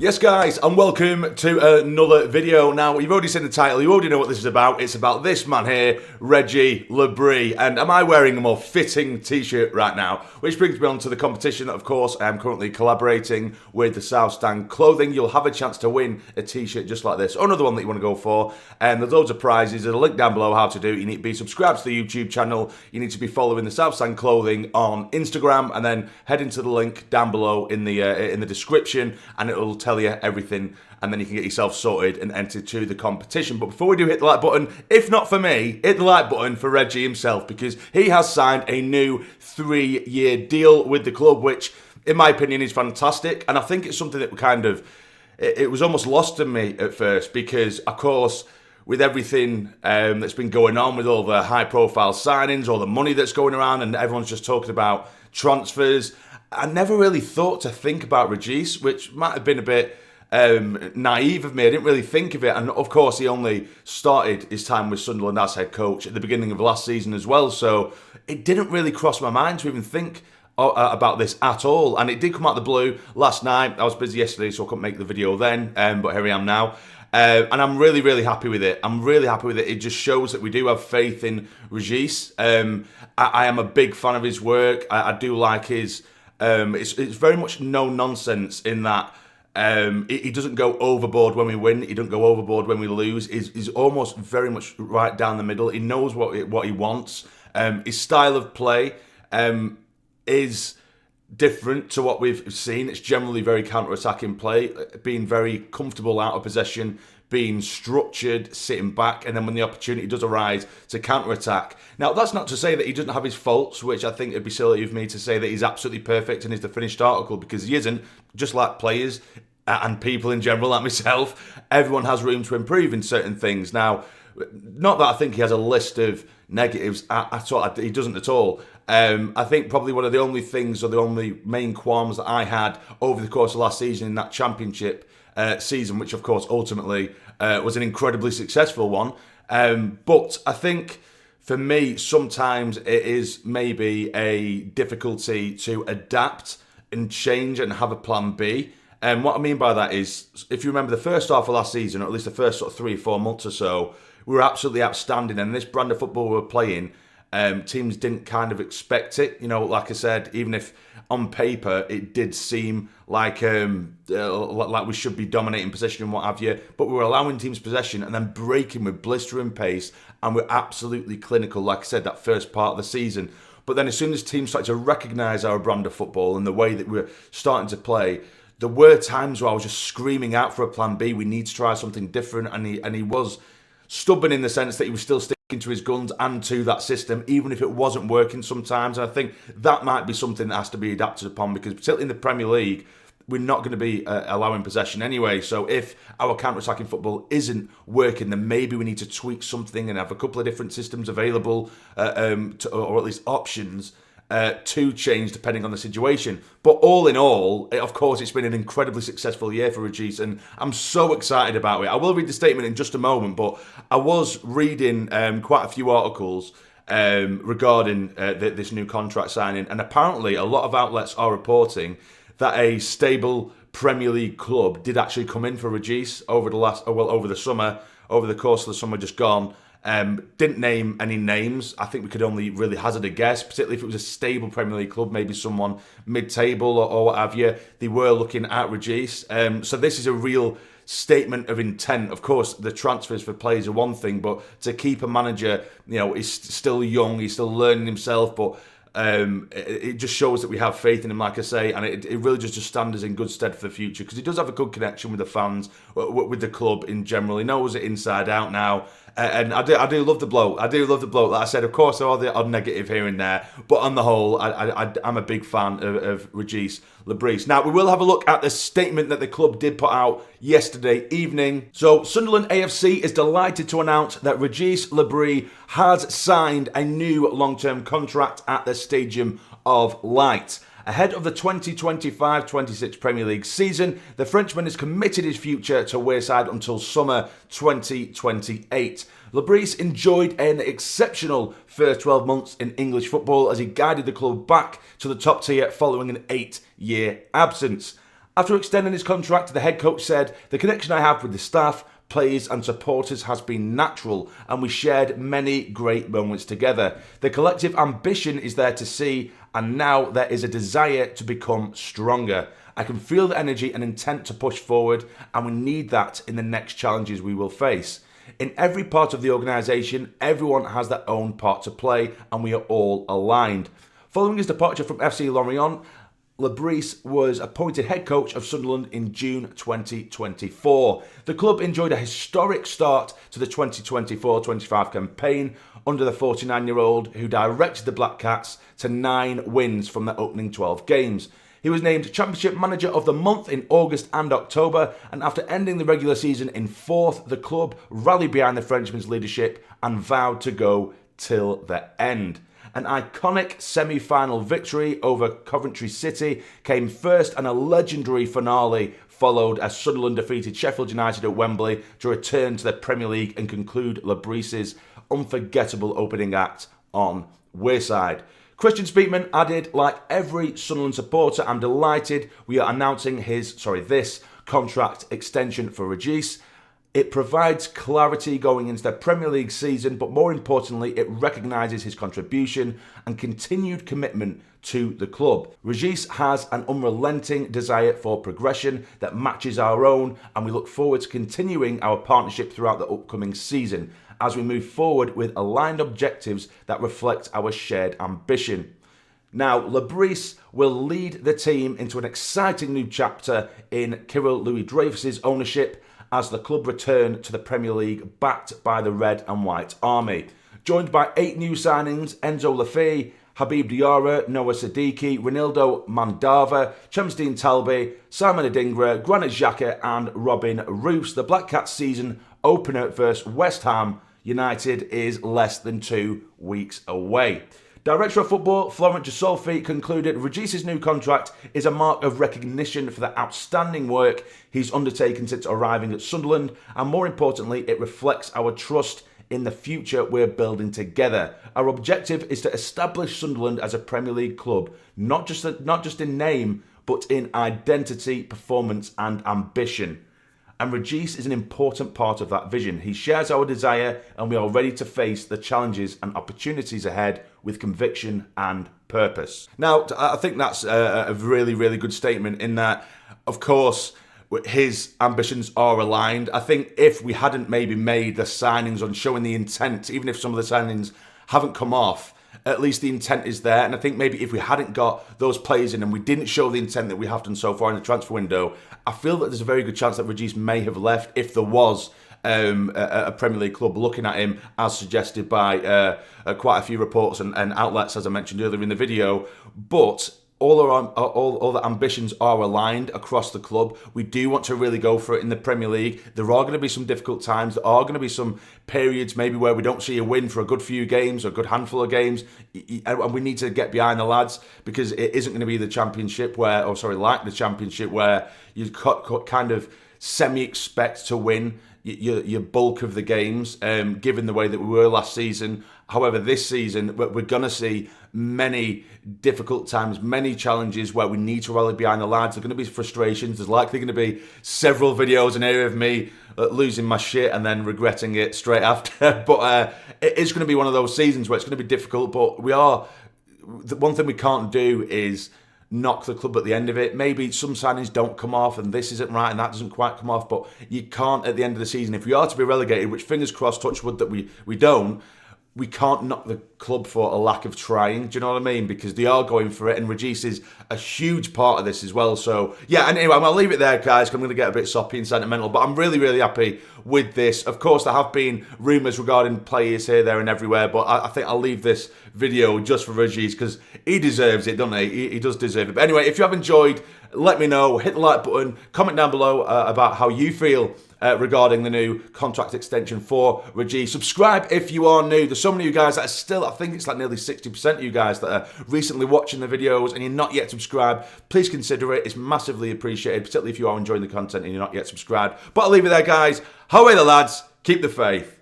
Yes guys, and welcome to another video. Now, you've already seen the title, you already know what this is about. It's about this man here, Regis Lee. And am I wearing a more fitting t-shirt right now? Which brings me on to the competition. Of course, I am currently collaborating with the South Stand Clothing. You'll have a chance to win a t-shirt just like this, or another one that you want to go for. And there's loads of prizes. There's a link down below how to do it. You need to be subscribed to the YouTube channel. You need to be following the South Stand Clothing on Instagram, and then head into the link down below in the description, and it will tell you everything, and then you can get yourself sorted and enter to the competition. But before we do, hit the like button. If not for me, hit the like button for Reggie himself, because he has signed a new 3-year deal with the club, which in my opinion is fantastic. And I think it's something that it was almost lost to me at first, because of course with everything that's been going on, with all the high profile signings, all the money that's going around, and everyone's just talking about transfers, I never really thought to think about Regis, which might have been a bit naive of me. I didn't really think of it. And of course, he only started his time with Sunderland as head coach at the beginning of last season as well. So it didn't really cross my mind to even think about this at all. And it did come out of the blue last night. I was busy yesterday, so I couldn't make the video then. But here I am now. And I'm really, really happy with it. I'm really happy with it. It just shows that we do have faith in Regis. I am a big fan of his work. I do like his... It's very much no nonsense in that he doesn't go overboard when we win. He doesn't go overboard when we lose. He's almost very much right down the middle. He knows what he wants. His style of play is different to what we've seen. It's generally very counter-attacking play, being very comfortable out of possession, being structured, sitting back, and then when the opportunity does arise to counter-attack. Now, that's not to say that he doesn't have his faults, which I think it'd be silly of me to say that he's absolutely perfect and is the finished article, because he isn't. Just like players and people in general, like myself, everyone has room to improve in certain things. Now, not that I think he has a list of negatives at all. He doesn't at all. I think probably one of the only things, or the only main qualms that I had over the course of last season in that championship season, which of course ultimately was an incredibly successful one. But I think for me, sometimes it is maybe a difficulty to adapt and change and have a plan B. And what I mean by that is, if you remember the first half of last season, or at least the first sort of 3 or 4 months or so, we were absolutely outstanding. And this brand of football we were playing, teams didn't kind of expect it. You know, like I said, even if on paper it did seem like we should be dominating possession and what have you, but we were allowing teams possession and then breaking with blistering pace, and we're absolutely clinical, like I said, that first part of the season. But then as soon as teams started to recognise our brand of football and the way that we're starting to play, there were times where I was just screaming out for a plan B. We need to try something different, and he was stubborn in the sense that he was still sticking to his guns and to that system, even if it wasn't working sometimes. And I think that might be something that has to be adapted upon, because particularly in the Premier League, we're not going to be allowing possession anyway. So if our counter-attacking football isn't working, then maybe we need to tweak something and have a couple of different systems available, or at least options, to change depending on the situation. But all in all, of course, it's been an incredibly successful year for Regis, and I'm so excited about it. I will read the statement in just a moment, but I was reading quite a few articles regarding this new contract signing, and apparently a lot of outlets are reporting that a stable Premier League club did actually come in for Regis over the summer, over the course of the summer just gone. Didn't name any names. I think we could only really hazard a guess, particularly if it was a stable Premier League club, maybe someone mid-table or what have you. They were looking at Regis. So this is a real statement of intent. Of course, the transfers for players are one thing, but to keep a manager, he's still young, he's still learning himself, but it just shows that we have faith in him, like I say, and it really just stands us in good stead for the future, because he does have a good connection with the fans, with the club in general. He knows it inside out now, and I do love the bloke. I do love the bloke. Like I said, of course there are the odd negative here and there, but on the whole, I'm a big fan of Regis Lee. Now, we will have a look at the statement that the club did put out yesterday evening. So, Sunderland AFC is delighted to announce that Regis Lee has signed a new long-term contract at the Stadium of Light. Ahead of the 2025-26 Premier League season, the Frenchman has committed his future to Wearside until summer 2028. Bris enjoyed an exceptional first 12 months in English football as he guided the club back to the top tier following an 8-year absence. After extending his contract, the head coach said, "The connection I have with the staff, players and supporters has been natural, and we shared many great moments together. The collective ambition is there to see, and now there is a desire to become stronger. I can feel the energy and intent to push forward, and we need that in the next challenges we will face. In every part of the organisation, everyone has their own part to play, and we are all aligned." Following his departure from FC Lorient, Bris was appointed head coach of Sunderland in June 2024. The club enjoyed a historic start to the 2024-25 campaign under the 49-year-old, who directed the Black Cats to 9 wins from their opening 12 games. He was named Championship Manager of the Month in August and October, and after ending the regular season in 4th, the club rallied behind the Frenchman's leadership and vowed to go till the end. An iconic semi-final victory over Coventry City came first, and a legendary finale followed as Sunderland defeated Sheffield United at Wembley to return to the Premier League and conclude Bris's unforgettable opening act on Wearside. Christian Speakman added, "Like every Sunderland supporter, I'm delighted we are announcing this contract extension for Regis. It provides clarity going into the Premier League season, but more importantly, it recognises his contribution and continued commitment to the club. Regis has an unrelenting desire for progression that matches our own, and we look forward to continuing our partnership throughout the upcoming season as we move forward with aligned objectives that reflect our shared ambition." Now, Bris will lead the team into an exciting new chapter in Kirill Louis-Dreyfus's ownership as the club return to the Premier League, backed by the Red and White Army. Joined by 8 new signings: Enzo Lafay, Habib Diarra, Noah Siddiqui, Ronaldo Mandava, Chemsdean Talbi, Simon Adingra, Granit Xhaka and Robin Roos, the Black Cats season opener versus West Ham United is less than 2 weeks away. Director of Football Florent Gisolfi concluded Regis's new contract is a mark of recognition for the outstanding work he's undertaken since arriving at Sunderland, and more importantly, it reflects our trust in the future we're building together. Our objective is to establish Sunderland as a Premier League club, not just in name, but in identity, performance and ambition. And Regis is an important part of that vision. He shares our desire, and we are ready to face the challenges and opportunities ahead with conviction and purpose. Now, I think that's a really, really good statement in that, of course, his ambitions are aligned. I think if we hadn't maybe made the signings on showing the intent, even if some of the signings haven't come off, at least the intent is there. And I think maybe if we hadn't got those players in and we didn't show the intent that we have done so far in the transfer window, I feel that there's a very good chance that Regis may have left if there was a Premier League club looking at him, as suggested by quite a few reports and outlets, as I mentioned earlier in the video. But all the ambitions are aligned across the club. We do want to really go for it in the Premier League. There are going to be some difficult times. There are going to be some periods maybe where we don't see a win for a good few games or a good handful of games. And we need to get behind the lads, because it isn't going to be the Championship like the Championship where you kind of semi-expect to win your bulk of the games, given the way that we were last season. However, this season, we're going to see many difficult times, many challenges where we need to rally behind the lads. There are going to be frustrations. There's likely going to be several videos in here of me losing my shit and then regretting it straight after. But it is going to be one of those seasons where it's going to be difficult. But the one thing we can't do is knock the club at the end of it. Maybe some signings don't come off and this isn't right and that doesn't quite come off, but you can't at the end of the season, if we are to be relegated, which fingers crossed, touch wood that we don't, we can't knock the club for a lack of trying. Do you know what I mean? Because they are going for it, and Regis is a huge part of this as well. So, yeah, and anyway, I'm going to leave it there, guys, because I'm going to get a bit soppy and sentimental, but I'm really, really happy with this. Of course, there have been rumours regarding players here, there, and everywhere, but I think I'll leave this video just for Regis, because he deserves it, doesn't he? He does deserve it. But anyway, if you have enjoyed, let me know. Hit the like button. Comment down below about how you feel regarding the new contract extension for Regis. Subscribe if you are new. There's so many of you guys that are still, I think it's like nearly 60% of you guys that are recently watching the videos and you're not yet subscribed. Please consider it. It's massively appreciated, particularly if you are enjoying the content and you're not yet subscribed. But I'll leave it there, guys. Away the lads. Keep the faith.